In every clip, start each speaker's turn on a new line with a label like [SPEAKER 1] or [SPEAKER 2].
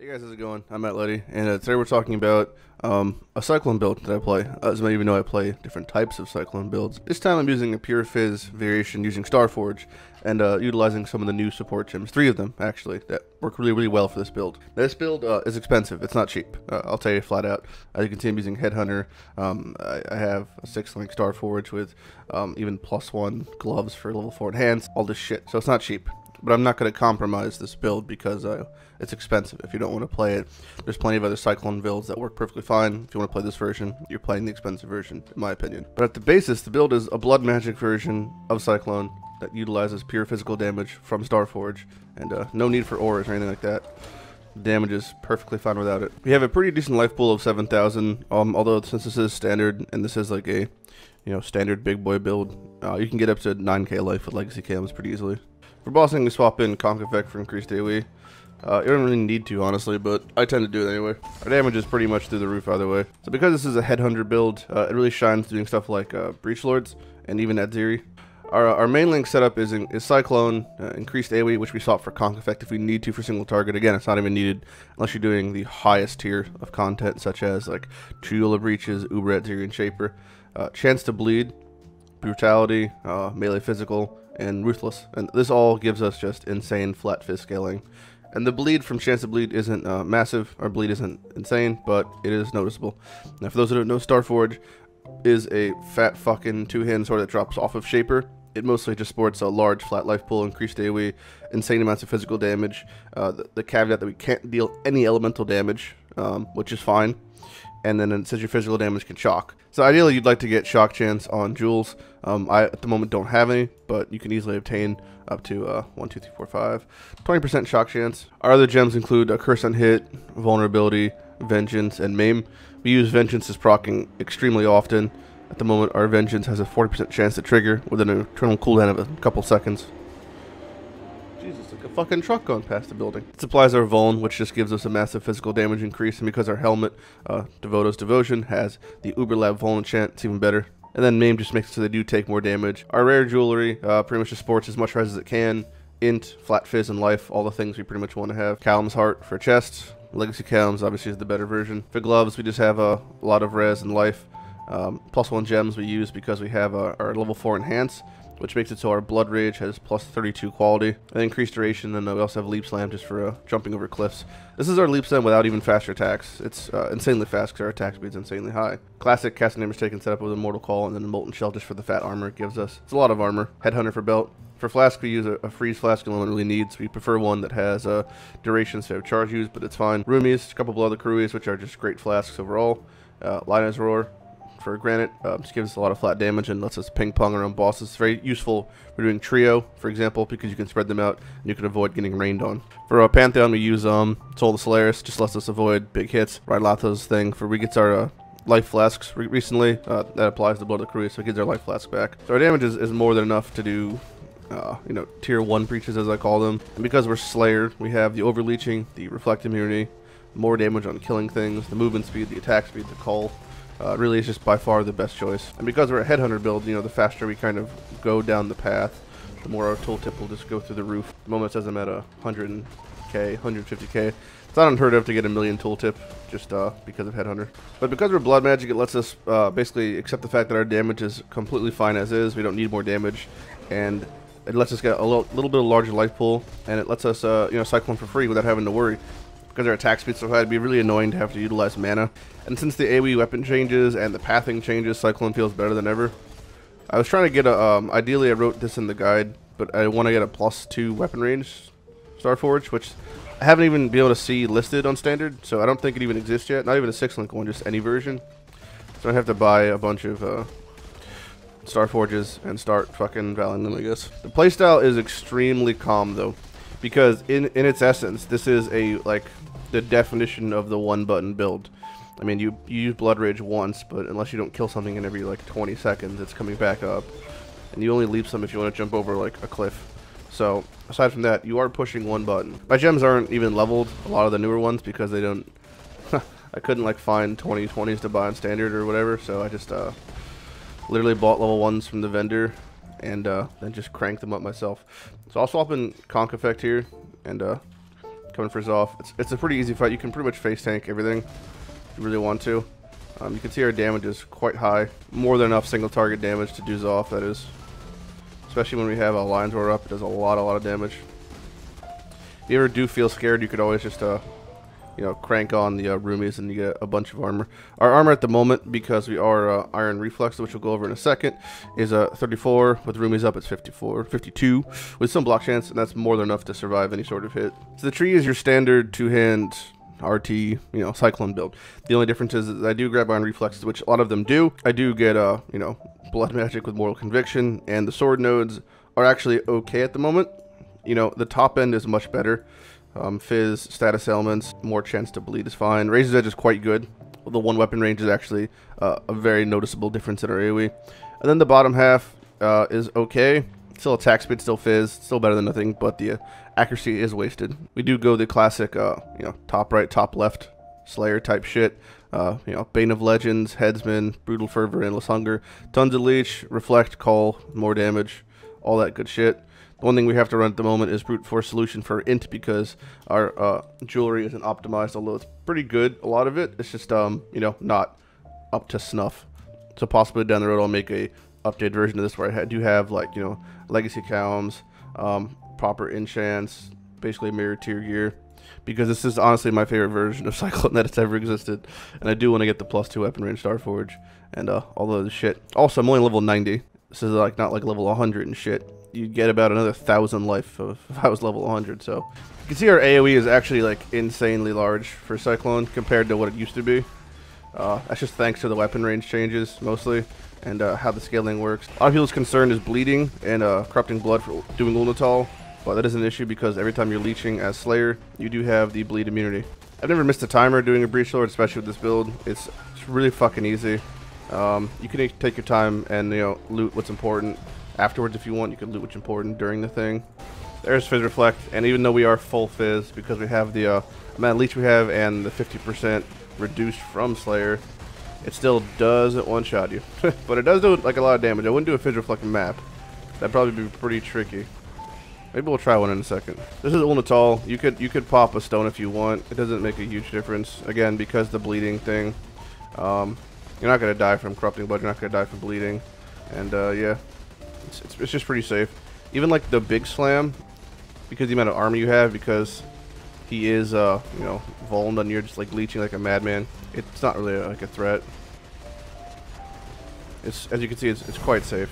[SPEAKER 1] Hey guys, how's it going? I'm Lighty, and today we're talking about a Cyclone build that I play. As many of you know, I play different types of Cyclone builds. This time I'm using a Pure Fizz variation using Starforge, and utilizing some of the new support gems, 3 of them actually, that work really well for this build. Now, this build is expensive, it's not cheap, I'll tell you flat out. As you can see, I'm using Headhunter. I have a 6-link Starforge with even +1 gloves for level 4 enhanced, all this shit, so it's not cheap. But I'm not going to compromise this build because it's expensive. If you don't want to play it, there's plenty of other Cyclone builds that work perfectly fine. If you want to play this version, you're playing the expensive version, in my opinion. But at the basis, the build is a Bloodmagic version of Cyclone that utilizes pure physical damage from Starforge, and no need for auras or anything like that. Damage is perfectly fine without it. We have a pretty decent life pool of 7,000, although since this is standard, and this is like a standard big boy build, you can get up to 9k life with legacy cams pretty easily. For bossing, we swap in Conk Effect for increased AoE. You don't really need to, honestly, but I tend to do it anyway. Our damage is pretty much through the roof either way. So because this is a Headhunter build, it really shines doing stuff like Breach Lords and even Atziri. Our main link setup is Cyclone, increased AoE, which we swap for Conk Effect if we need to for single target. Again, it's not even needed unless you're doing the highest tier of content, such as like Triula Breaches, Uber Atziri, and Shaper. Chance to Bleed, Brutality, Melee Physical, and Ruthless, and this all gives us just insane flat fizz scaling. And the bleed from Chance to Bleed isn't massive, our bleed isn't insane, but it is noticeable. Now for those who don't know, Starforge is a fat fucking 2-hand sword that drops off of Shaper. It mostly just sports a large flat life pool, increased AoE, insane amounts of physical damage, the caveat that we can't deal any elemental damage, which is fine. And then it says your physical damage can shock. So ideally you'd like to get shock chance on jewels. I at the moment don't have any, but you can easily obtain up to 1, 2, 3, 4, 5, 20% shock chance. Our other gems include a Curse on Hit, Vulnerability, Vengeance, and Maim. We use Vengeance as proccing extremely often. At the moment our Vengeance has a 40% chance to trigger with an eternal cooldown of a couple seconds. Jesus, like a fucking truck going past the building. It supplies our Vuln, which just gives us a massive physical damage increase, and because our helmet, Devoto's Devotion, has the Uberlab Vuln enchant, it's even better. And then Maim just makes it so they do take more damage. Our rare jewelry pretty much just sports as much res as it can. Int, Flat Fizz, and Life, all the things we pretty much want to have. Callum's Heart for chest. Legacy Callum's obviously is the better version. For gloves, we just have a lot of res and life. +1 gems we use because we have our level 4 enhance, which makes it so our Blood Rage has +32 quality, and increased duration, and we also have Leap Slam just for jumping over cliffs. This is our Leap Slam without even faster attacks. It's insanely fast because our attack speed is insanely high. Classic casting damage taken setup with a Mortal Call, and then a Molten Shell just for the fat armor it gives us. It's a lot of armor. Headhunter for belt. For flask, we use a freeze flask no one really needs. We prefer one that has a duration instead of charge use, but it's fine. Roomies, a couple of other Crewies, which are just great flasks overall. Lion's Roar for granite, just gives us a lot of flat damage and lets us ping pong around bosses. It's very useful for doing trio, for example, because you can spread them out and you can avoid getting rained on. For Pantheon, we use Soul of the Solaris, just lets us avoid big hits. Rylatha's thing for gets our life flasks recently, that applies to Blood of the Crew, so it gives our life flask back. So our damage is more than enough to do tier 1 breaches, as I call them. And because we're Slayer, we have the Overleeching, the Reflect Immunity, more damage on killing things, the movement speed, the attack speed, the call. Really is just by far the best choice. And because we're a Headhunter build, the faster we kind of go down the path, the more our tooltip will just go through the roof. The moment it says I'm at 100k, 150k, it's not unheard of to get a million tooltip just because of Headhunter. But because we're Blood Magic, it lets us basically accept the fact that our damage is completely fine as is. We don't need more damage, and it lets us get a little bit of larger life pool, and it lets us Cyclone for free without having to worry. Because our attack speed's so high, it'd be really annoying to have to utilize mana. And since the AoE weapon changes and the pathing changes, Cyclone feels better than ever. I was trying to get a, ideally I wrote this in the guide, but I want to get a +2 weapon range Starforge, which I haven't even been able to see listed on standard, so I don't think it even exists yet. Not even a 6-link one, just any version. So I have to buy a bunch of Starforges and start fucking valuing them, I guess. The playstyle is extremely calm though, because in its essence, this is the definition of the 1-button build. I mean, you use Blood Rage once, but unless you don't kill something in every 20 seconds, it's coming back up. And you only leap some if you want to jump over a cliff. So, aside from that, you are pushing 1 button. My gems aren't even leveled, a lot of the newer ones, because they don't... I couldn't find 2020s to buy on standard or whatever, so I just literally bought level 1s from the vendor and then just cranked them up myself. So I'll swap in Conk Effect here and come coming for Xoph. It's a pretty easy fight. You can pretty much face tank everything if you really want to. You can see our damage is quite high. More than enough single target damage to do Xoph, that is. Especially when we have a Lion's Roar up, it does a lot of damage. If you ever do feel scared, you could always just, you know, crank on the roomies and you get a bunch of armor. Our armor at the moment, because we are Iron Reflex, which we'll go over in a second, is 34. With roomies up, it's 52, with some block chance, and that's more than enough to survive any sort of hit. So the tree is your standard two-hand RT, you know, Cyclone build. The only difference is that I do grab Iron Reflexes, which a lot of them do. I do get, you know, Bloodmagic with Mortal Conviction, and the sword nodes are actually okay at the moment. You know, the top end is much better. Fizz, status elements, more chance to bleed is fine. Razor's Edge is quite good. The one weapon range is actually a very noticeable difference in our AoE. And then the bottom half is okay. Still attack speed, still Fizz, still better than nothing, but the accuracy is wasted. We do go the classic, you know, top right, top left, Slayer type shit. You know, Bane of Legends, Headsman, Brutal Fervor, Endless Hunger, tons of Leech, Reflect, Call, more damage, all that good shit. The one thing we have to run at the moment is Brute Force Solution for Int, because our jewelry isn't optimized, although it's pretty good, a lot of it. It's just, you know, not up to snuff. So possibly down the road I'll make a updated version of this where I do have, like, you know, Legacy Cows, proper enchants, basically mirror tier gear, because this is honestly my favorite version of Cyclone that has ever existed, and I do want to get the +2 weapon range Starforge, and all of the shit. Also, I'm only level 90, this is like not like level 100 and shit. You'd get about another 1,000 life if I was level 100, so. You can see our AoE is actually like insanely large for Cyclone compared to what it used to be. That's just thanks to the weapon range changes, mostly, and how the scaling works. A lot of people's concern is bleeding and corrupting blood for doing Uul-Netol, but that is an issue because every time you're leeching as Slayer, you do have the bleed immunity. I've never missed a timer doing a Breach Lord, especially with this build. It's really fucking easy. You can take your time and, you know, loot what's important. Afterwards, if you want, you can loot what's important during the thing. There's Fizz Reflect, and even though we are full Fizz, because we have the amount of leech we have and the 50% reduced from Slayer, it still doesn't one-shot you. But it does do like a lot of damage. I wouldn't do a Fizz Reflect map. That'd probably be pretty tricky. Maybe we'll try one in a second. This is Uul-Netol. You could pop a stone if you want. It doesn't make a huge difference. Again, because the bleeding thing. You're not gonna die from corrupting blood. You're not gonna die from bleeding. And yeah, it's just pretty safe. Even like the big slam, because the amount of armor you have, because he is you know, vulnerable and you're just like leeching like a madman. It's not really like a threat. It's, as you can see, it's quite safe.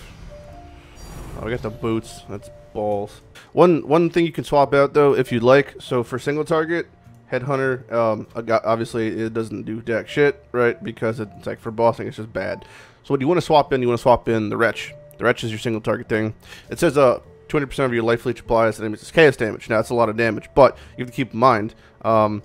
[SPEAKER 1] Oh, we got the boots. That's balls. One thing you can swap out though, if you'd like. So for single target, Headhunter, obviously it doesn't do jack shit, right? Because it's like for bossing, it's just bad. So what you want to swap in? You want to swap in the Wretch. The Wretch is your single target thing. It says 200% of your life leech applies, and it's chaos damage. Now that's a lot of damage, but you have to keep in mind we're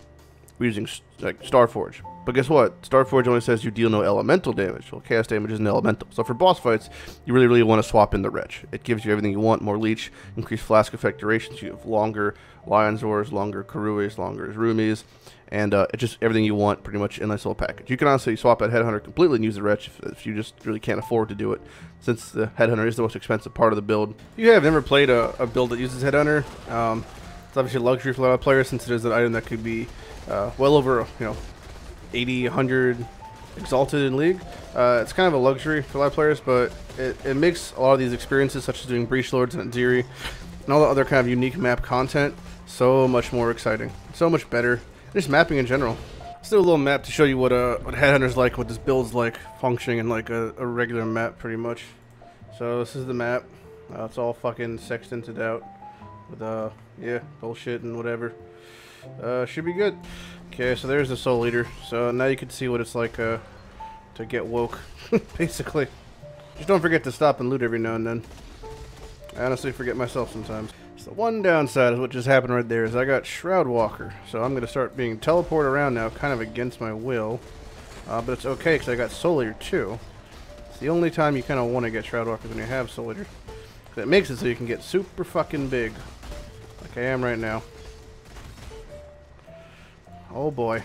[SPEAKER 1] using like Starforge. But guess what? Starforge only says you deal no elemental damage. Well, chaos damage isn't elemental. So for boss fights, you really want to swap in the Wretch. It gives you everything you want: more leech, increased flask effect durations. You have longer Lion's Roars, longer Kuruis, longer Roomies, and it's just everything you want pretty much in a nice little package. You can honestly swap out Headhunter completely and use the Wretch if you just really can't afford to do it, since the Headhunter is the most expensive part of the build. If you have never played a build that uses Headhunter, it's obviously a luxury for a lot of players, since it is an item that could be well over, you know, 80, 100 exalted in League. It's kind of a luxury for a lot of players, but it makes a lot of these experiences, such as doing Breach Lords and Atziri, and all the other kind of unique map content, so much more exciting, so much better. Just mapping in general. Let's do a little map to show you what Headhunter's like, what this build's like, functioning in like a regular map, pretty much. So this is the map. It's all fucking sextanted out with yeah, bullshit and whatever. Should be good. Okay, so there's the Soul Leader. So now you can see what it's like to get woke, basically. Just don't forget to stop and loot every now and then. I honestly forget myself sometimes. So the one downside is what just happened right there is I got Shroud Walker. So I'm going to start being teleported around now, kind of against my will. But it's okay because I got Soul Leader too. It's the only time you kind of want to get Shroud Walkers when you have Soul Leader. It makes it so you can get super fucking big. Like I am right now. Oh boy.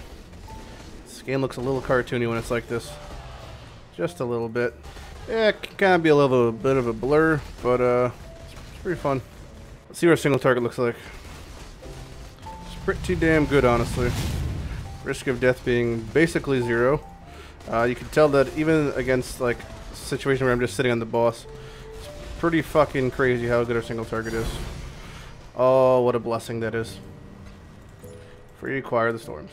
[SPEAKER 1] This game looks a little cartoony when it's like this. Just a little bit. Yeah, it can kind of be a little bit of a blur, but it's pretty fun. Let's see what our single target looks like. It's pretty damn good, honestly. Risk of death being basically 0. You can tell that even against like a situation where I'm just sitting on the boss, it's pretty fucking crazy how good our single target is. Oh, what a blessing that is. Free acquire the storms.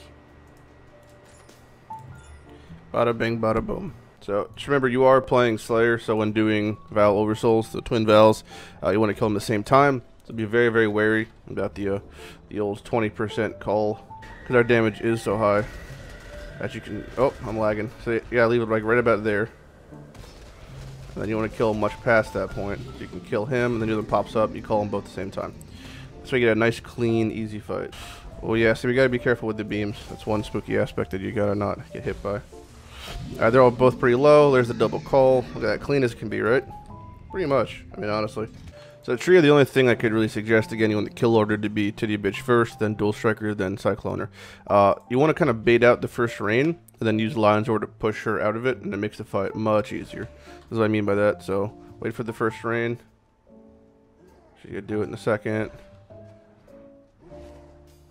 [SPEAKER 1] Bada bing, bada boom. So just remember, you are playing Slayer, so when doing Val Oversouls, the twin Vals, you want to kill them at the same time. So be very, very wary about the old 20% call, because our damage is so high that you can. Oh, I'm lagging. So yeah, leave it like right about there. And then you want to kill much past that point. So you can kill him, and then the other pops up. You call them both at the same time. So you get a nice, clean, easy fight. Oh yeah, so we gotta be careful with the beams. That's one spooky aspect that you gotta not get hit by. Alright, they're all both pretty low. There's the double call. Look at that, clean as can be, right? Pretty much. I mean, honestly. So Trio, the only thing I could really suggest, again, you want the kill order to be Titty Bitch first, then Dual Striker, then Cycloner. You want to kind of bait out the first rain, and then use Lion's Roar to push her out of it, and it makes the fight much easier. This is what I mean by that. So wait for the first rain. She could do it in a second.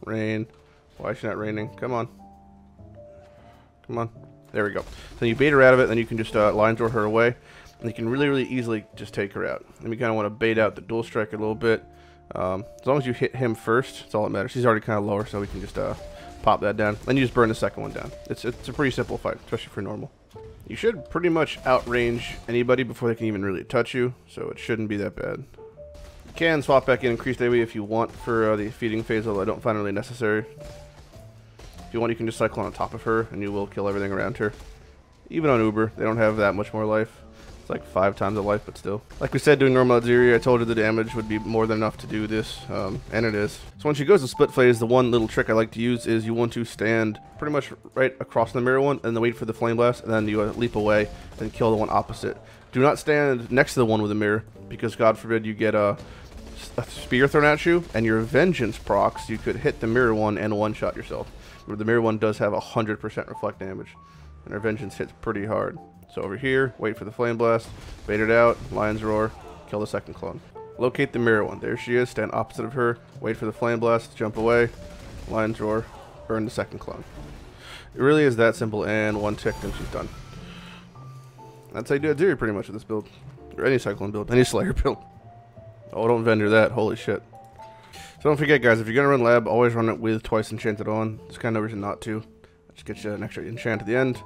[SPEAKER 1] Rain. Why is she not raining? Come on. Come on. There we go. So you bait her out of it, then you can just Lion's Roar her away. And you can really, really easily just take her out. And we kind of want to bait out the Dual Strike a little bit. As long as you hit him first, that's all that matters. He's already kind of lower, so we can just pop that down. Then you just burn the second one down. It's a pretty simple fight, especially for normal. You should pretty much outrange anybody before they can even really touch you, so it shouldn't be that bad. You can swap back in increased AoE if you want for the feeding phase, although I don't find it really necessary. If you want, you can just Cyclone on top of her, and you will kill everything around her. Even on Uber, they don't have that much more life. It's like 5 times the life, but still. Like we said, doing normal Atziri, I told you the damage would be more than enough to do this, and it is. So when she goes to split phase, the one little trick I like to use is you want to stand pretty much right across the mirror one, and then wait for the flame blast, and then you leap away and kill the one opposite. Do not stand next to the one with the mirror, because God forbid you get a spear thrown at you, and your vengeance procs, you could hit the mirror one and one-shot yourself. Remember, the mirror one does have 100% reflect damage, and our vengeance hits pretty hard. So over here, wait for the flame blast, bait it out, Lion's Roar, kill the second clone. Locate the mirror one. There she is, stand opposite of her, wait for the flame blast, jump away, Lion's Roar, burn the second clone. It really is that simple, and one tick and she's done. That's how you do Atziri pretty much with this build. Or any Cyclone build, any Slayer build. Oh, don't vendor that, holy shit. So don't forget, guys, if you're gonna run lab, always run it with twice enchanted on. There's kind of no reason not to. Just get you an extra enchant at the end.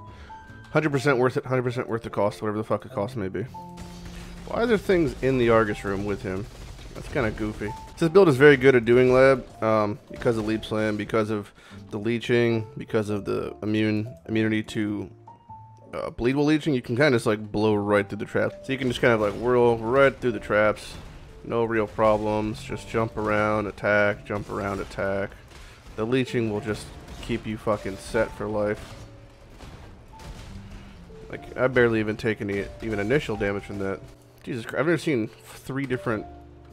[SPEAKER 1] 100% worth it, 100% worth the cost, whatever the fuck the cost may be. Why are there things in the Argus room with him? That's kind of goofy. This build is very good at doing lab, because of Leap Slam, because of the leeching, because of the immunity to bleed while leeching. You can kind of just like blow right through the traps. So you can just kind of like whirl right through the traps. No real problems. Just jump around, attack, jump around, attack. The leeching will just keep you fucking set for life. Like, I barely even take any even initial damage from that. Jesus Christ, I've never seen 3 different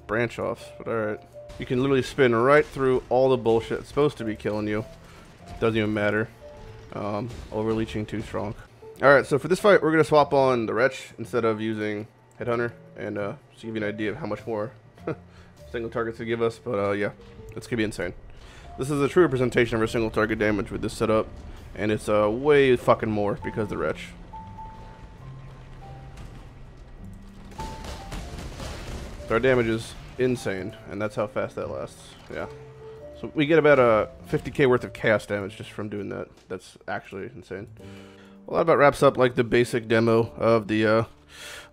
[SPEAKER 1] branch offs, but alright. You can literally spin right through all the bullshit that's supposed to be killing you. Doesn't even matter. Overleaching too strong. Alright, so for this fight, we're going to swap on the Wretch instead of using Headhunter, and just to give you an idea of how much more single targets to give us, but yeah, it's going to be insane. This is a true representation of our single target damage with this setup, and it's way fucking more because of the Wretch. So our damage is insane, and that's how fast that lasts. Yeah. So we get about a 50k worth of chaos damage just from doing that. That's actually insane. Well, that about wraps up like the basic demo of the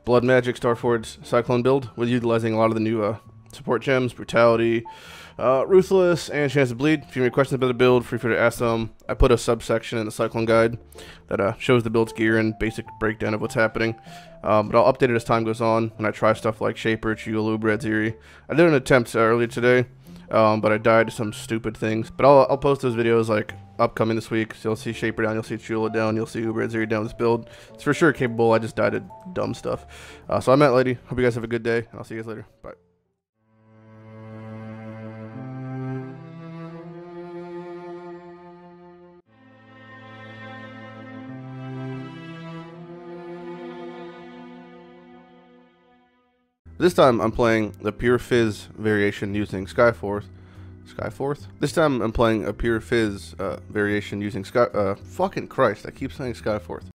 [SPEAKER 1] Bloodmagic Starforge Cyclone build, with utilizing a lot of the new support gems, Brutality, Ruthless, and Chance to Bleed. If you have any questions about the build, feel free to ask them. I put a subsection in the Cyclone guide that shows the build's gear and basic breakdown of what's happening. But I'll update it as time goes on when I try stuff like Shaper, Uul, Atziri. I did an attempt earlier today, but I died to some stupid things. But I'll post those videos like upcoming this week. So you'll see Shaper down, you'll see Uul down, you'll see Atziri down with this build. It's for sure capable. I just died to dumb stuff. So I'm Lighty. Hope you guys have a good day, and I'll see you guys later. Bye. This time I'm playing the Pure Fizz variation using Skyforce, Skyforth. This time I'm playing a Pure Fizz variation using fucking Christ, I keep saying Skyforth.